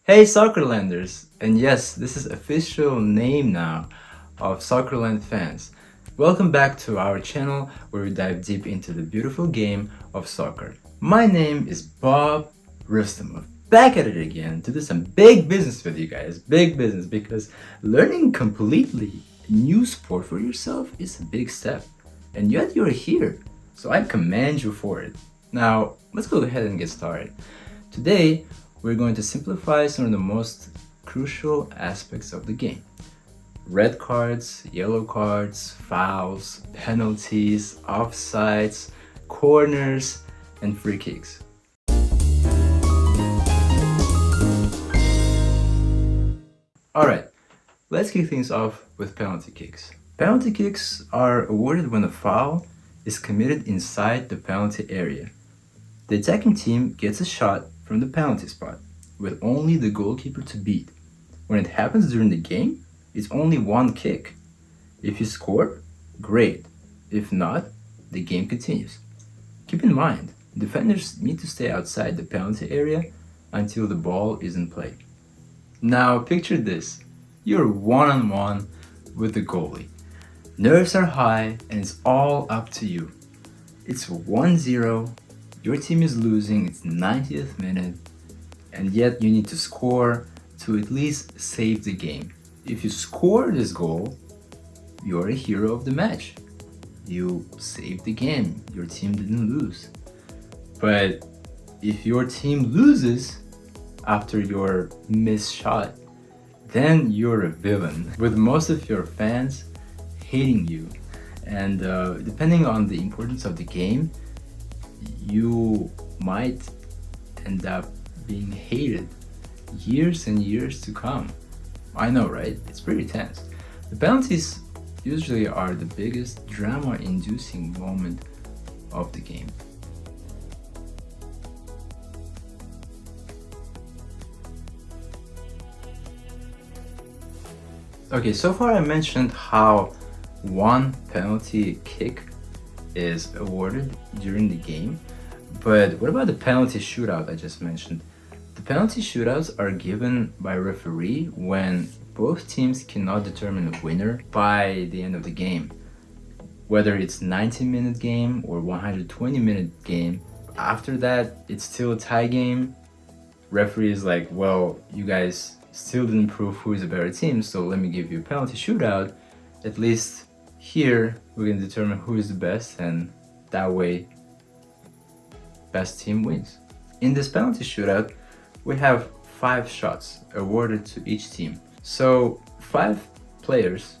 Hey Soccerlanders! And yes, this is official name now of Soccerland fans. Welcome back to our channel where we dive deep into the beautiful game of soccer. My name is 𝗏𝗏𝗏𝗏, back at it again to do some big business with you guys. Big business, because learning completely new sport for yourself is a big step. And yet you're here, so I commend you for it. Now, let's go ahead and get started. Today, we're going to simplify some of the most crucial aspects of the game. Red cards, yellow cards, fouls, penalties, offsides, corners, and free kicks. Alright, let's kick things off with penalty kicks. Penalty kicks are awarded when a foul is committed inside the penalty area. The attacking team gets a shot from the penalty spot, with only the goalkeeper to beat. When it happens during the game, it's only one kick. If you score, great. If not, the game continues. Keep in mind, defenders need to stay outside the penalty area until the ball is in play. Now picture this. You're one-on-one with the goalie. Nerves are high and it's all up to you. It's 1-0. Your team is losing, it's 90th minute, and yet you need to score to at least save the game. If you score this goal, you're a hero of the match. You saved the game, your team didn't lose. But if your team loses after your missed shot, then you're a villain, with most of your fans hating you. And depending on the importance of the game, you might end up being hated years and years to come. I know, right? It's pretty tense. The penalties usually are the biggest drama-inducing moment of the game. Okay, so far I mentioned how one penalty kick is awarded during the game, but what about the penalty shootout I just mentioned? The penalty shootouts are given by a referee when both teams cannot determine a winner by the end of the game. Whether it's 90-minute game or 120-minute game, after that it's still a tie game. Referee is like, well, you guys still didn't prove who is a better team, so let me give you a penalty shootout. At least here we can determine who is the best, and that way best team wins. In this penalty shootout, we have 5 shots awarded to each team. So 5 players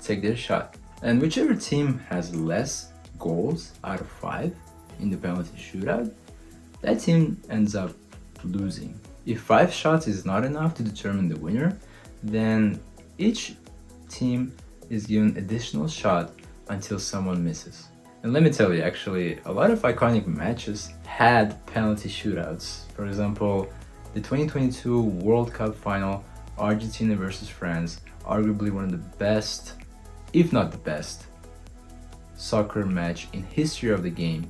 take their shot, and whichever team has less goals out of 5 in the penalty shootout, that team ends up losing. If 5 shots is not enough to determine the winner, then each team is given additional shot until someone misses. And let me tell you, actually, a lot of iconic matches had penalty shootouts. For example, the 2022 World Cup final, Argentina versus France, arguably one of the best, if not the best, soccer match in history of the game.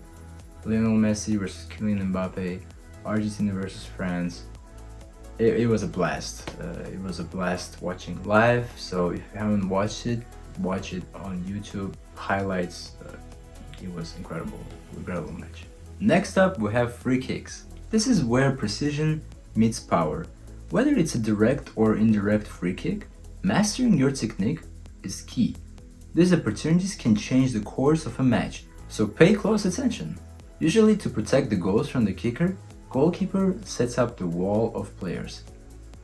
Lionel Messi versus Kylian Mbappe, Argentina versus France. It was a blast. It was a blast watching live. So if you haven't watched it, watch it on YouTube. Highlights. It was incredible match. Next up, we have free kicks. This is where precision meets power. Whether it's a direct or indirect free kick, mastering your technique is key. These opportunities can change the course of a match, so pay close attention. Usually, to protect the goals from the kicker, goalkeeper sets up the wall of players.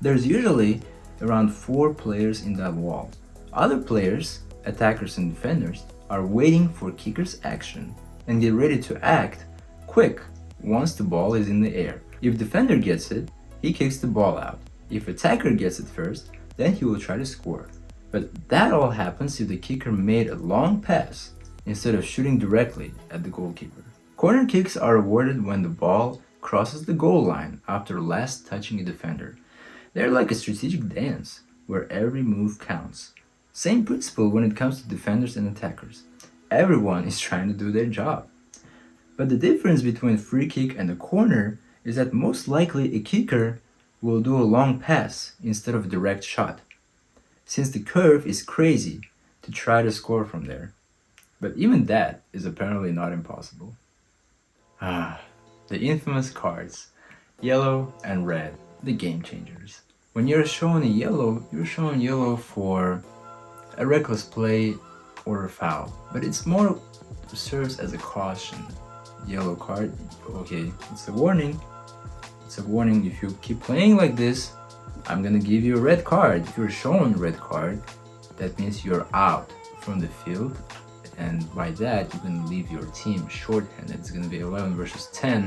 There's usually around 4 players in that wall. Other players, attackers and defenders, are waiting for kicker's action and get ready to act quick once the ball is in the air. If defender gets it, he kicks the ball out. If attacker gets it first, then he will try to score. But that all happens if the kicker made a long pass instead of shooting directly at the goalkeeper. Corner kicks are awarded when the ball crosses the goal line after last touching a defender. They're like a strategic dance where every move counts. Same principle when it comes to defenders and attackers. Everyone is trying to do their job. But the difference between a free kick and a corner is that most likely a kicker will do a long pass instead of a direct shot, since the curve is crazy to try to score from there. But even that is apparently not impossible. The infamous cards, yellow and red, the game changers. When you're shown a yellow, you're shown yellow for a reckless play or a foul, but it's more serves as a caution. Yellow card, okay, it's a warning. It's a warning. If you keep playing like this, I'm gonna give you a red card. If you're shown a red card, that means you're out from the field, and by that you can leave your team short-handed. It's gonna be 11 versus 10,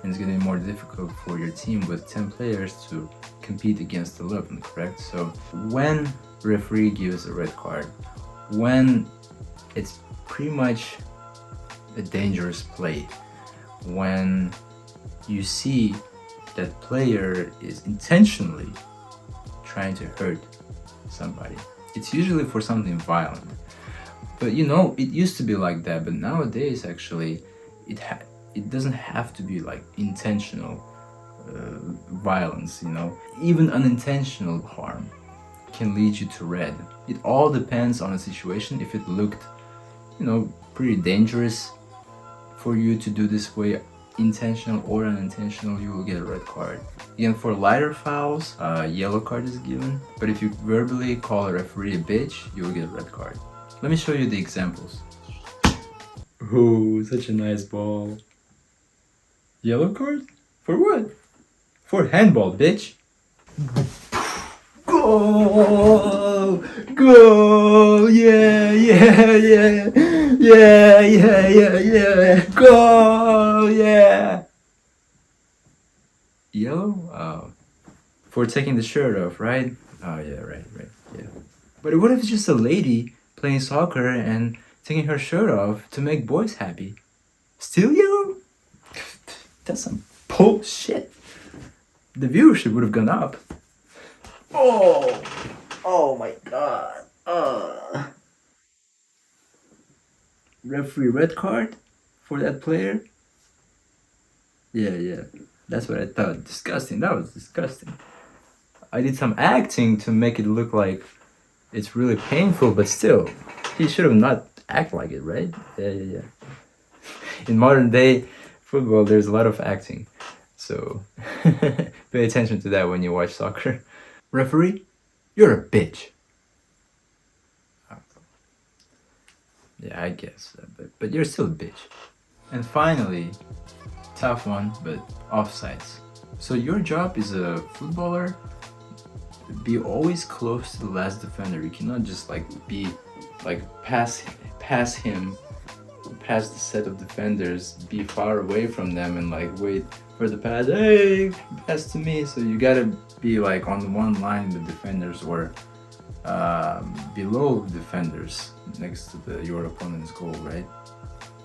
and it's gonna be more difficult for your team with 10 players to compete against 11, correct? So when referee gives a red card, when it's pretty much a dangerous play, when you see that player is intentionally trying to hurt somebody, it's usually for something violent. But you know, it used to be like that, but nowadays actually it doesn't have to be like intentional violence, you know. Even unintentional harm can lead you to red. It all depends on the situation. If it looked, you know, pretty dangerous for you to do this way, intentional or unintentional, you will get a red card. Again, for lighter fouls, yellow card is given, but if you verbally call a referee a bitch, you will get a red card. Let me show you the examples. Oh, such a nice ball. Yellow card? For what? For handball, bitch. Goal! Goal! Yeah, yeah, yeah. Yeah, yeah, yeah, yeah. Goal! Yeah. Yellow? Oh. For taking the shirt off, right? Oh, yeah, right, yeah. But what if it's just a lady playing soccer and taking her shirt off to make boys happy? Still yellow? That's some bullshit. The viewership would have gone up. Oh my god. Referee red card for that player? Yeah. That's what I thought. Disgusting. That was disgusting. I did some acting to make it look like it's really painful, but still, he should have not act like it, right? Yeah. In modern day football, there's a lot of acting, so pay attention to that when you watch soccer. Referee, you're a bitch. Yeah, I guess, but you're still a bitch. And finally, tough one, but offsides. So your job as a footballer, be always close to the last defender. You cannot just pass him, pass the set of defenders, be far away from them and wait for the pass. Hey, pass to me. So you gotta be on one line with defenders or below defenders next to your opponent's goal, right?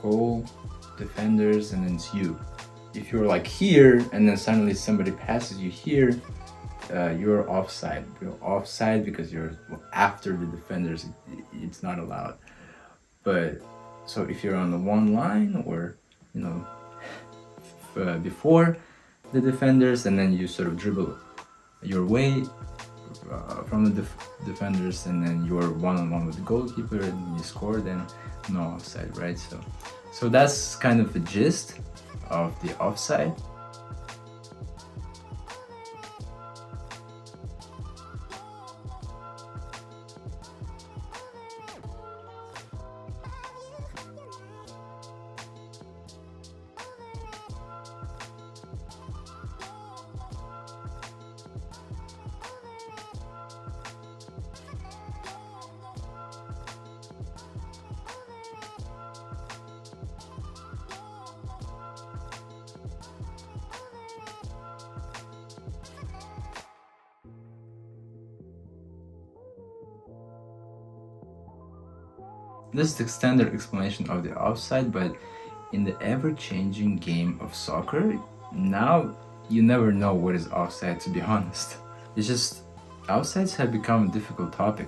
Goal, defenders, and then it's you. If you're here and then suddenly somebody passes you here, you're offside. You're offside because you're after the defenders. It's not allowed. But so if you're on the one line or before the defenders, and then you sort of dribble your way from the defenders, and then you're one-on-one with the goalkeeper and you score, then no offside, right? So that's kind of the gist of the offside. This is the standard explanation of the offside, but in the ever-changing game of soccer, now you never know what is offside, to be honest. It's just, offsides have become a difficult topic.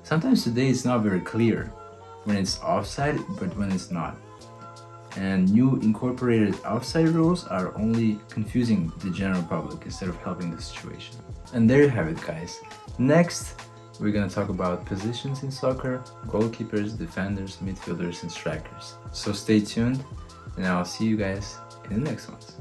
Sometimes today it's not very clear when it's offside, but when it's not. and new incorporated offside rules are only confusing the general public instead of helping the situation. And there you have it, guys. Next, we're gonna talk about positions in soccer, goalkeepers, defenders, midfielders, and strikers. So stay tuned, and I'll see you guys in the next ones.